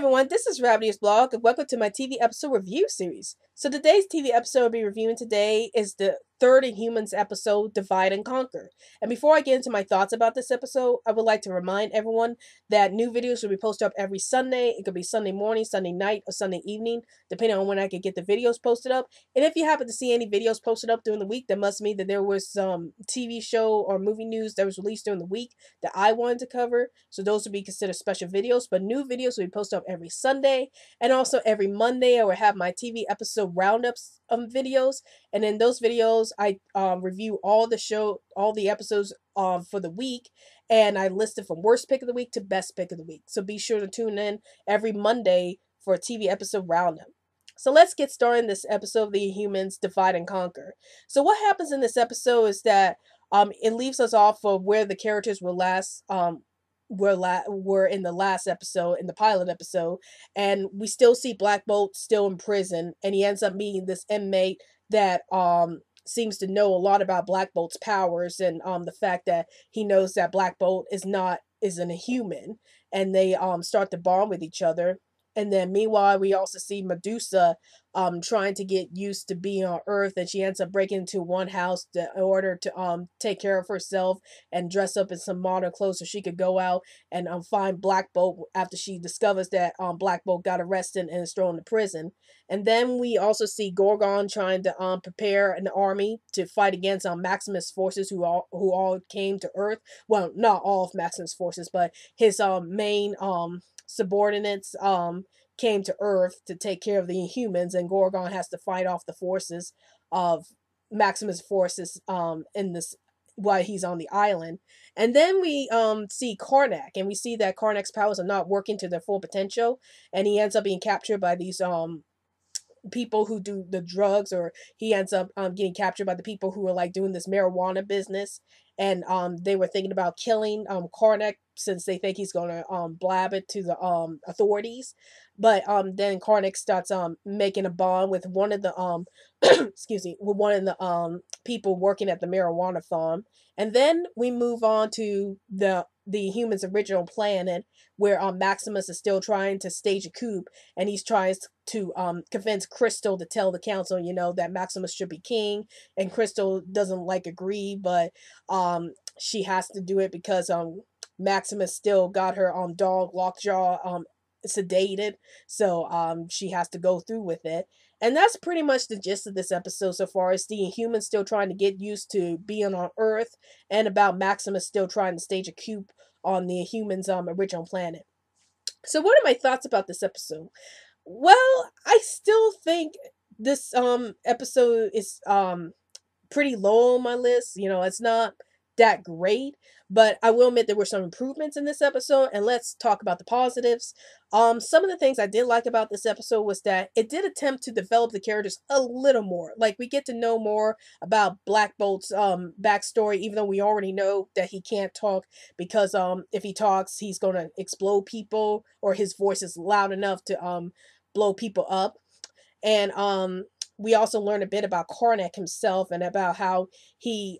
everyone, this is Rabbitearsblog, and welcome to my TV episode review series. So today's TV episode we'll be reviewing today is the third Inhumans episode, Divide and Conquer. And before I get into my thoughts about this episode, I would like to remind everyone that new videos will be posted up every Sunday. It could be Sunday morning, Sunday night, or Sunday evening, depending on when I can get the videos posted up. And if you happen to see any videos posted up during the week, that must mean that there was some TV show or movie news that was released during the week that I wanted to cover. So those would be considered special videos, but new videos will be posted up every Sunday. And also every Monday, I will have my TV episode roundups videos. And in those videos, I review all the episodes for the week. And I listed from worst pick of the week to best pick of the week. So be sure to tune in every Monday for a TV episode roundup. So let's get started in this episode of the Inhumans Divide and Conquer. So what happens in this episode is that it leaves us off of where the characters were were in the last episode, in the pilot episode, and we still see Black Bolt still in prison, and he ends up meeting this inmate that seems to know a lot about Black Bolt's powers, and the fact that he knows that Black Bolt isn't a human, and they start to bond with each other. And then meanwhile, we also see Medusa trying to get used to being on Earth, and she ends up breaking into one house in order to take care of herself and dress up in some modern clothes so she could go out and find Black Bolt after she discovers that Black Bolt got arrested and is thrown to prison. And then we also see Gorgon trying to prepare an army to fight against Maximus' forces who all came to Earth. Well, not all of Maximus' forces, but his main subordinates came to Earth to take care of the Inhumans, and Gorgon has to fight off the forces of Maximus' forces in this while he's on the island. And then we see Karnak, and we see that Karnak's powers are not working to their full potential, and he ends up being captured by these people who do the drugs, or he ends up getting captured by the people who are like doing this marijuana business, and they were thinking about killing Karnak since they think he's gonna blab it to the authorities. But then Karnak starts making a bond with one of the excuse me, with one of the people working at the marijuana farm. And then we move on to the humans' original planet, where Maximus is still trying to stage a coup, and he's trying to convince Crystal to tell the council, that Maximus should be king. And Crystal doesn't agree, but she has to do it because Maximus still got her dog Lockjaw sedated, so she has to go through with it. And that's pretty much the gist of this episode so far. It's the Inhumans still trying to get used to being on Earth, and about Maximus still trying to stage a coup on the Humans' original planet. So what are my thoughts about this episode? Well, I still think this episode is pretty low on my list. It's not that great, but I will admit there were some improvements in this episode, and let's talk about the positives. Some of the things I did like about this episode was that it did attempt to develop the characters a little more. Like, we get to know more about Black Bolt's backstory, even though we already know that he can't talk, because if he talks, he's gonna explode people, or his voice is loud enough to blow people up. And we also learn a bit about Karnak himself, and about how he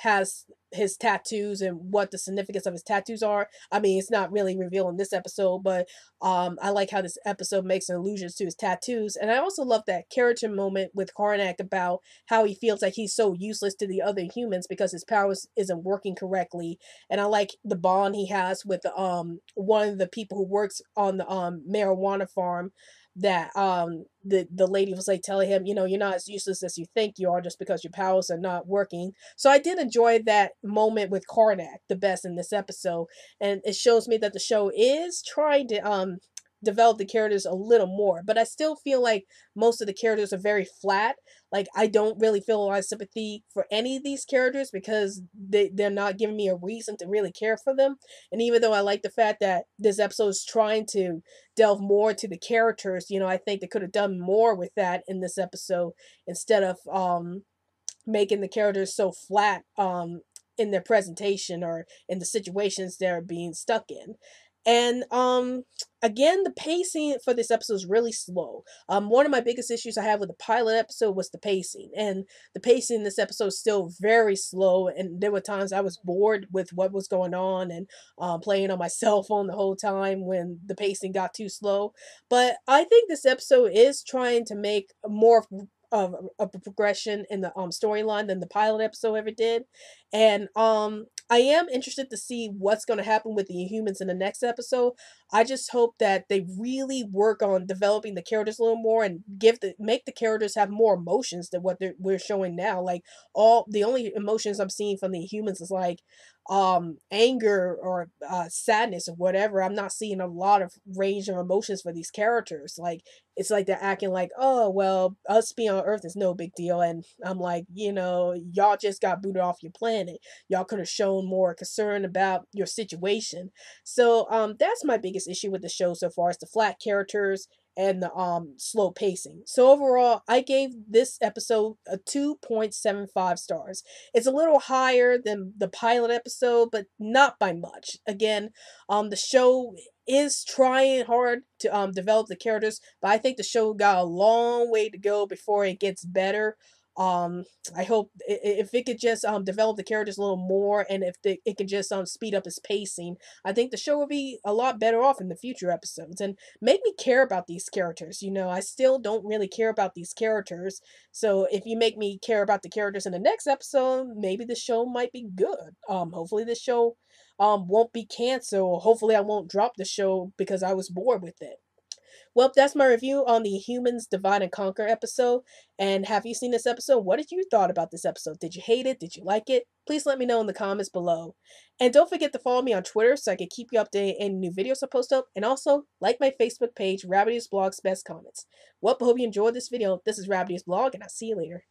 has his tattoos and what the significance of his tattoos are. I mean, it's not really revealed in this episode, but I like how this episode makes allusions to his tattoos. And I also love that character moment with Karnak about how he feels like he's so useless to the other humans because his powers isn't working correctly. And I like the bond he has with one of the people who works on the marijuana farm, that the lady was telling him, you're not as useless as you think you are just because your powers are not working. So I did enjoy that moment with Karnak the best in this episode, and it shows me that the show is trying to develop the characters a little more, but I still feel like most of the characters are very flat. Like, I don't really feel a lot of sympathy for any of these characters because they're not giving me a reason to really care for them. And even though I like the fact that this episode is trying to delve more to the characters, I think they could have done more with that in this episode, instead of making the characters so flat in their presentation or in the situations they're being stuck in. And again, the pacing for this episode is really slow. One of my biggest issues I have with the pilot episode was the pacing, and the pacing in this episode is still very slow. And there were times I was bored with what was going on, and playing on my cell phone the whole time when the pacing got too slow. But I think this episode is trying to make more of a progression in the storyline than the pilot episode ever did. And I am interested to see what's going to happen with the Inhumans in the next episode. I just hope that they really work on developing the characters a little more and make the characters have more emotions than what we're showing now. Like, all the only emotions I'm seeing from the Humans is like anger or sadness or whatever. I'm not seeing a lot of range of emotions for these characters. Like, it's like they're acting like, oh well, us being on Earth is no big deal. And I'm like, y'all just got booted off your planet. Y'all could have shown more concern about your situation. So that's my biggest issue with the show so far, is the flat characters and the slow pacing. So overall, I gave this episode a 2.75 stars. It's a little higher than the pilot episode, but not by much. Again, the show is trying hard to develop the characters, but I think the show got a long way to go before it gets better. Um, I hope if it could just develop the characters a little more, and if it could just speed up its pacing, I think the show will be a lot better off in the future episodes and make me care about these characters. I still don't really care about these characters, so if you make me care about the characters in the next episode, maybe the show might be good. Hopefully the show won't be canceled. Hopefully I won't drop the show because I was bored with it. Well, that's my review on the Humans Divide and Conquer episode. And have you seen this episode? What did you thought about this episode? Did you hate it? Did you like it? Please let me know in the comments below. And don't forget to follow me on Twitter so I can keep you updated on any new videos I post up. And also, like my Facebook page, Rabbitearsblog's Best Comments. Well, I hope you enjoyed this video. This is Rabbitearsblog, and I'll see you later.